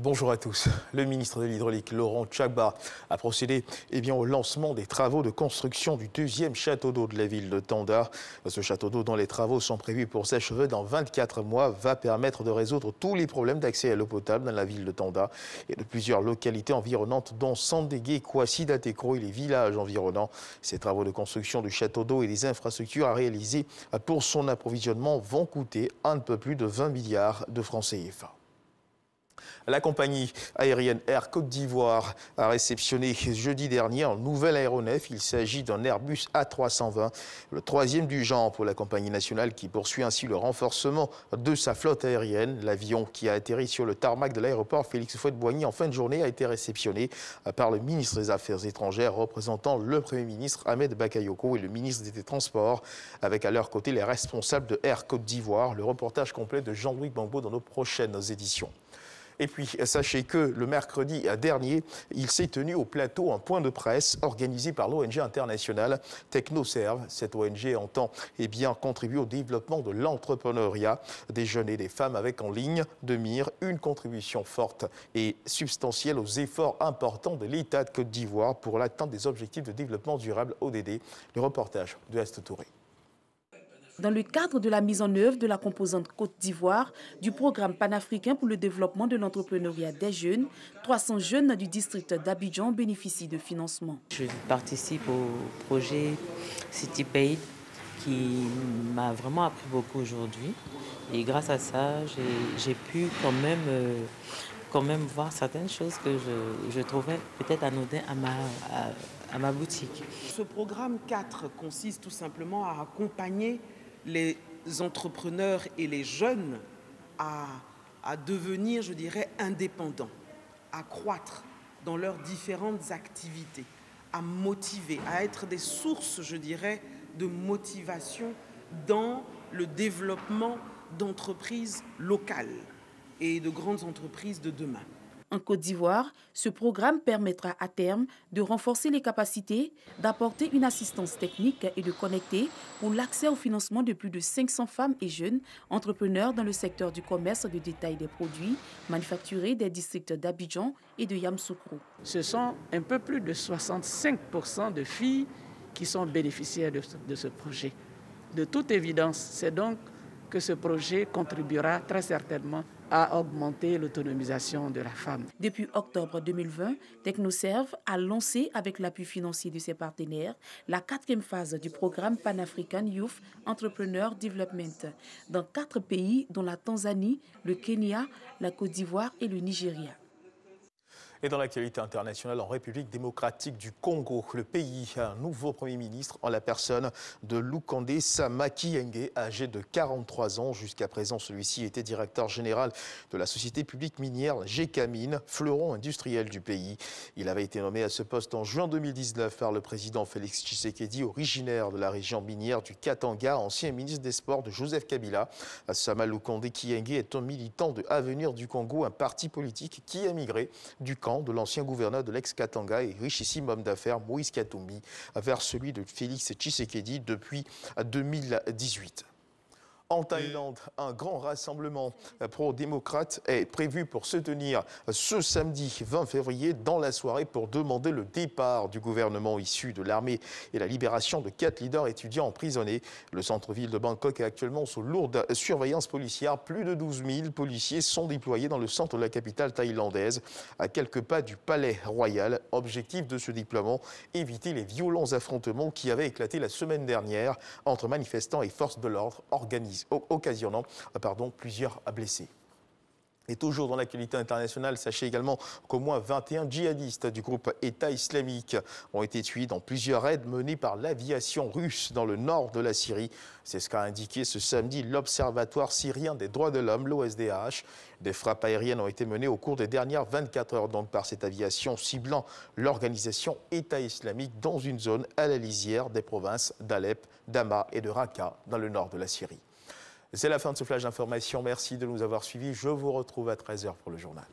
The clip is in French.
Bonjour à tous. Le ministre de l'Hydraulique, Laurent Gbagba, a procédé au lancement des travaux de construction du deuxième château d'eau de la ville de Tanda. Ce château d'eau, dont les travaux sont prévus pour s'achever dans 24 mois, va permettre de résoudre tous les problèmes d'accès à l'eau potable dans la ville de Tanda et de plusieurs localités environnantes, dont Sandégué, Kouassi, Datekro et les villages environnants. Ces travaux de construction du château d'eau et des infrastructures à réaliser pour son approvisionnement vont coûter un peu plus de 20 milliards de francs CFA. La compagnie aérienne Air Côte d'Ivoire a réceptionné jeudi dernier un nouvel aéronef. Il s'agit d'un Airbus A320, le troisième du genre pour la compagnie nationale qui poursuit ainsi le renforcement de sa flotte aérienne. L'avion qui a atterri sur le tarmac de l'aéroport Félix Houphouët-Boigny en fin de journée a été réceptionné par le ministre des Affaires étrangères représentant le Premier ministre Ahmed Bakayoko et le ministre des Transports, avec à leur côté les responsables de Air Côte d'Ivoire. Le reportage complet de Jean-Louis Bambo dans nos prochaines éditions. Et puis, sachez que le mercredi dernier, il s'est tenu au plateau un point de presse organisé par l'ONG internationale TechnoServe. Cette ONG entend contribuer au développement de l'entrepreneuriat des jeunes et des femmes avec en ligne de mire une contribution forte et substantielle aux efforts importants de l'État de Côte d'Ivoire pour l'atteinte des objectifs de développement durable ODD. Le reportage de Est Touré. Dans le cadre de la mise en œuvre de la composante Côte d'Ivoire du programme panafricain pour le développement de l'entrepreneuriat des jeunes, 300 jeunes du district d'Abidjan bénéficient de financement. Je participe au projet CityPay qui m'a vraiment appris beaucoup aujourd'hui. Et grâce à ça, j'ai pu quand même voir certaines choses que je trouvais peut-être anodines à ma boutique. Ce programme 4 consiste tout simplement à accompagner les entrepreneurs et les jeunes à devenir, je dirais, indépendants, à croître dans leurs différentes activités, à motiver, à être des sources, je dirais, de motivation dans le développement d'entreprises locales et de grandes entreprises de demain. En Côte d'Ivoire, ce programme permettra à terme de renforcer les capacités, d'apporter une assistance technique et de connecter pour l'accès au financement de plus de 500 femmes et jeunes entrepreneurs dans le secteur du commerce de détail des produits manufacturés des districts d'Abidjan et de Yamoussoukro. Ce sont un peu plus de 65% de filles qui sont bénéficiaires de ce projet. De toute évidence, c'est donc que ce projet contribuera très certainement à augmenter l'autonomisation de la femme. Depuis octobre 2020, TechnoServe a lancé, avec l'appui financier de ses partenaires, la 4e phase du programme Pan-African Youth Entrepreneur Development dans 4 pays, dont la Tanzanie, le Kenya, la Côte d'Ivoire et le Nigeria. Et dans l'actualité internationale, en République démocratique du Congo, le pays a un nouveau Premier ministre en la personne de Lukande Sama Kyenge, âgé de 43 ans. Jusqu'à présent, celui-ci était directeur général de la société publique minière Gécamine, fleuron industriel du pays. Il avait été nommé à ce poste en juin 2019 par le président Félix Tshisekedi, originaire de la région minière du Katanga, ancien ministre des Sports de Joseph Kabila. Sama Lukande Kyenge est un militant de Avenir du Congo, un parti politique qui a migré du camp de l'ancien gouverneur de l'ex-Katanga et richissime homme d'affaires Moïse Katumbi vers celui de Félix Tshisekedi depuis 2018. En Thaïlande, un grand rassemblement pro-démocrate est prévu pour se tenir ce samedi 20 février dans la soirée pour demander le départ du gouvernement issu de l'armée et la libération de 4 leaders étudiants emprisonnés. Le centre-ville de Bangkok est actuellement sous lourde surveillance policière. Plus de 12 000 policiers sont déployés dans le centre de la capitale thaïlandaise, à quelques pas du palais royal. Objectif de ce déploiement, éviter les violents affrontements qui avaient éclaté la semaine dernière entre manifestants et forces de l'ordre occasionnant plusieurs blessés. Et toujours dans l'actualité internationale, sachez également qu'au moins 21 djihadistes du groupe État islamique ont été tués dans plusieurs raids menés par l'aviation russe dans le nord de la Syrie. C'est ce qu'a indiqué ce samedi l'Observatoire syrien des droits de l'homme, l'OSDH. Des frappes aériennes ont été menées au cours des dernières 24 heures par cette aviation, ciblant l'organisation État islamique dans une zone à la lisière des provinces d'Alep, d'Hama et de Raqqa dans le nord de la Syrie. C'est la fin de ce flash d'information. Merci de nous avoir suivis. Je vous retrouve à 13 h pour le journal.